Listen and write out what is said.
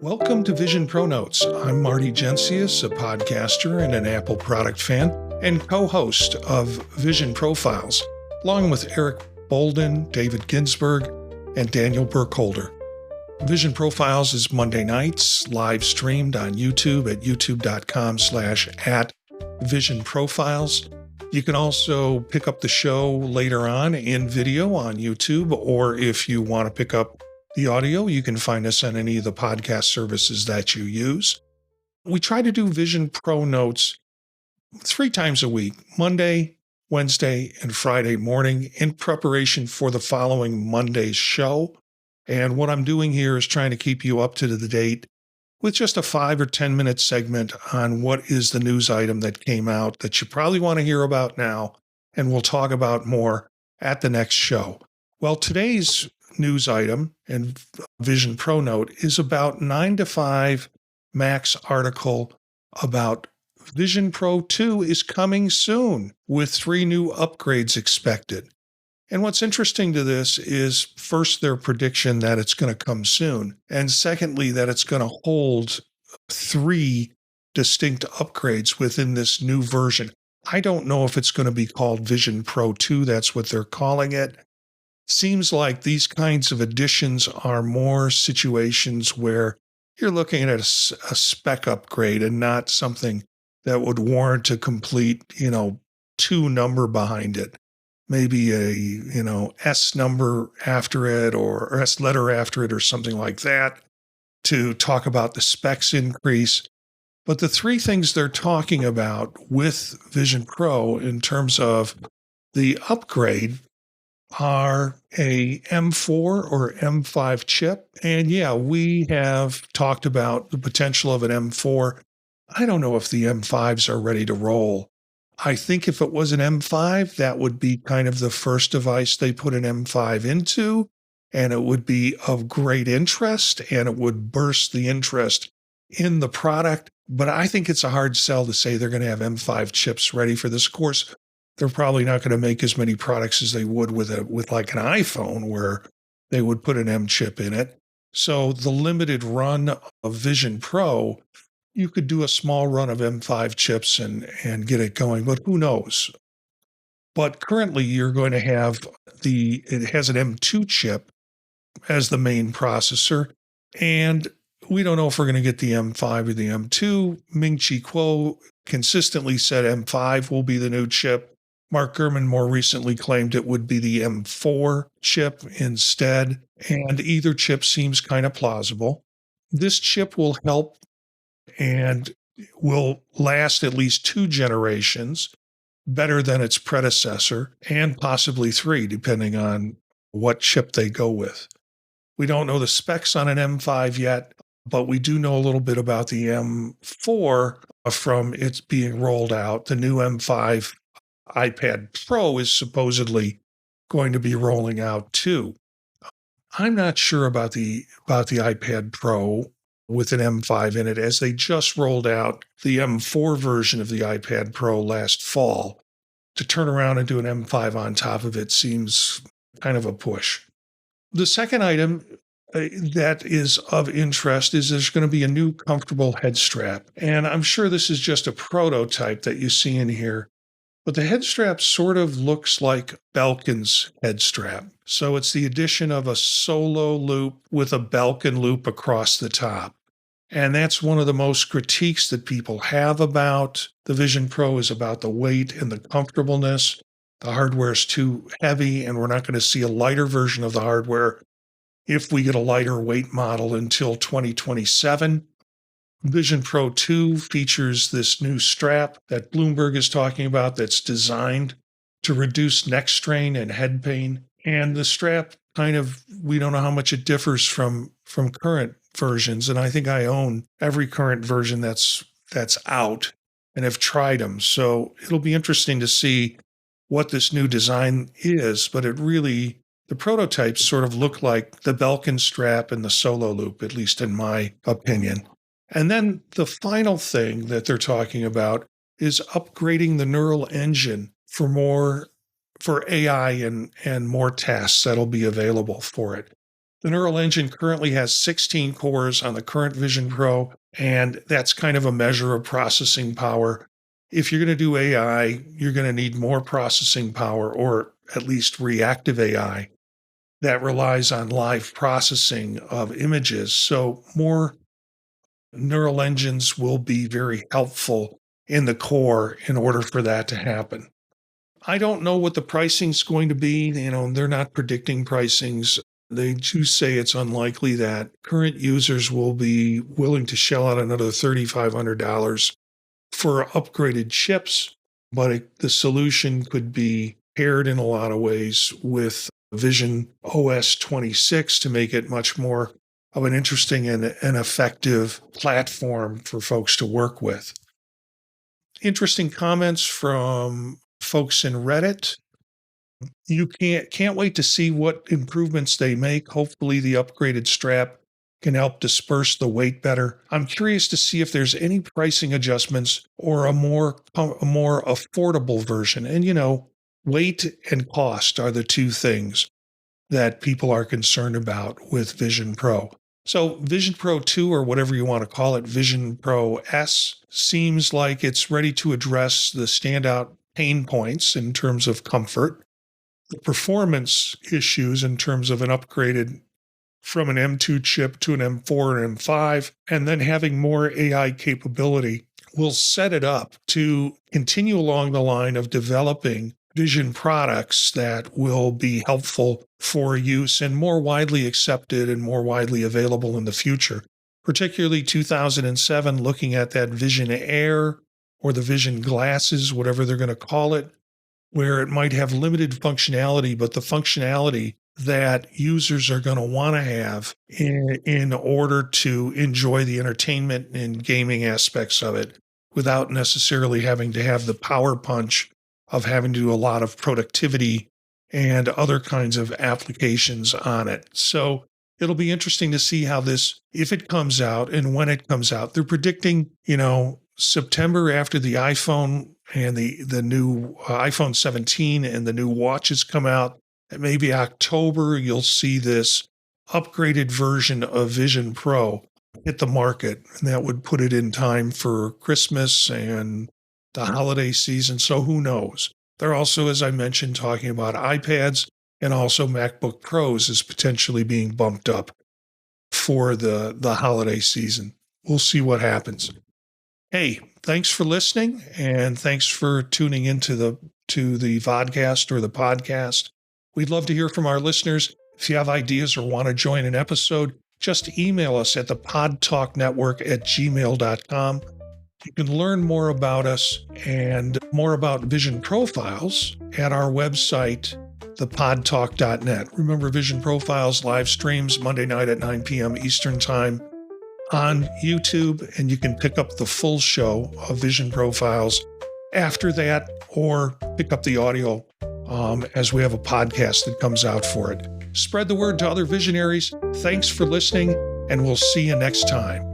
Welcome to Vision ProNotes. I'm Marty Gensius, a podcaster and an Apple product fan, and co-host of Vision Profiles, along with Eric Bolden, David Ginsberg, and Daniel Burkholder. Vision Profiles is Monday nights, live streamed on YouTube at youtube.com/@visionprofiles. You can also pick up the show later on in video on YouTube, or if you want to pick up the audio, you can find us on any of the podcast services that you use. We try to do Vision ProNotes 3 times a week, Monday, Wednesday, and Friday morning, in preparation for the following Monday's show. And what I'm doing here is trying to keep you up to the date with just a 5 or 10 minute segment on what is the news item that came out that you probably want to hear about now, and we'll talk about more at the next show. Well, today's news item and Vision ProNote is about 9 to 5 Mac's article about Vision Pro 2 is coming soon with 3 new upgrades expected. And what's interesting to this is, first, their prediction that it's going to come soon, and secondly, that it's going to hold 3 distinct upgrades within this new version. I don't know if it's going to be called Vision Pro 2. That's what they're calling it. Seems like these kinds of additions are more situations where you're looking at a spec upgrade and not something that would warrant a complete, 2 number behind it. Maybe a, S number after it or S letter after it or something like that to talk about the specs increase. But the 3 things they're talking about with Vision Pro in terms of the upgrade are a M4 or M5 chip. And yeah, we have talked about the potential of an M4. I don't know if the M5s are ready to roll. I think if it was an M5, that would be kind of the first device they put an M5 into, and it would be of great interest, and it would burst the interest in the product. But I think it's a hard sell to say they're going to have M5 chips ready for this. Of course, they're probably not going to make as many products as they would with like an iPhone, where they would put an M chip in it. So the limited run of Vision Pro, you could do a small run of M5 chips and get it going, but who knows? But currently you're going to have it has an M2 chip as the main processor, and we don't know if we're going to get the M5 or the M2. Ming-Chi Kuo consistently said M5 will be the new chip. Mark Gurman more recently claimed it would be the M4 chip instead, and either chip seems kind of plausible. This chip will help and will last at least 2 generations, better than its predecessor, and possibly 3, depending on what chip they go with. We don't know the specs on an M5 yet, but we do know a little bit about the M4 from its being rolled out. The new M5 iPad Pro is supposedly going to be rolling out too. I'm not sure about the iPad Pro with an M5 in it, as they just rolled out the M4 version of the iPad Pro last fall. To turn around and do an M5 on top of it seems kind of a push. The second item that is of interest is there's going to be a new comfortable head strap. And I'm sure this is just a prototype that you see in here, but the head strap sort of looks like Belkin's head strap. So it's the addition of a solo loop with a Belkin loop across the top. And that's one of the most critiques that people have about the Vision Pro, is about the weight and the comfortableness. The hardware is too heavy, and we're not going to see a lighter version of the hardware if we get a lighter weight model until 2027. Vision Pro 2 features this new strap that Bloomberg is talking about that's designed to reduce neck strain and head pain. And the strap we don't know how much it differs from current versions. And I think I own every current version that's out and have tried them. So it'll be interesting to see what this new design is, but the prototypes sort of look like the Belkin strap and the solo loop, at least in my opinion. And then the final thing that they're talking about is upgrading the neural engine for AI and more tasks that'll be available for it. The neural engine currently has 16 cores on the current Vision Pro, and that's kind of a measure of processing power. If you're going to do AI, you're going to need more processing power, or at least reactive AI that relies on live processing of images. So more neural engines will be very helpful in the core in order for that to happen. I don't know what the pricing's going to be. They're not predicting pricings. They do say it's unlikely that current users will be willing to shell out another $3,500 for upgraded chips, but the solution could be paired in a lot of ways with Vision OS 26 to make it much more of an interesting and an effective platform for folks to work with. Interesting comments from folks in Reddit. You can't wait to see what improvements they make. Hopefully the upgraded strap can help disperse the weight better. I'm curious to see if there's any pricing adjustments or a more affordable version. And weight and cost are the two things that people are concerned about with Vision Pro. So Vision Pro 2, or whatever you want to call it, Vision Pro S, seems like it's ready to address the standout pain points in terms of comfort, the performance issues in terms of an upgraded from an M2 chip to an M4 and M5, and then having more AI capability will set it up to continue along the line of developing vision products that will be helpful for use and more widely accepted and more widely available in the future. Particularly 2007, looking at that Vision Air or the Vision Glasses, whatever they're going to call it, where it might have limited functionality, but the functionality that users are going to want to have in order to enjoy the entertainment and gaming aspects of it without necessarily having to have the power punch of having to do a lot of productivity and other kinds of applications on it. So it'll be interesting to see how this, if it comes out and when it comes out. They're predicting, September after the iPhone and the new iPhone 17 and the new watches come out. And maybe October, you'll see this upgraded version of Vision Pro hit the market. And that would put it in time for Christmas and the holiday season. So who knows? They're also, as I mentioned, talking about iPads, and also MacBook Pros is potentially being bumped up for the holiday season. We'll see what happens. Hey, thanks for listening, and thanks for tuning into the vodcast or the podcast. We'd love to hear from our listeners. If you have ideas or want to join an episode, just email us at ThePodTalkNetwork@gmail.com. You can learn more about us and more about Vision Profiles at our website, ThePodTalk.net. Remember, Vision Profiles live streams Monday night at 9 p.m. Eastern Time on YouTube, and you can pick up the full show of Vision Profiles after that, or pick up the audio as we have a podcast that comes out for it. Spread the word to other visionaries. Thanks for listening, and we'll see you next time.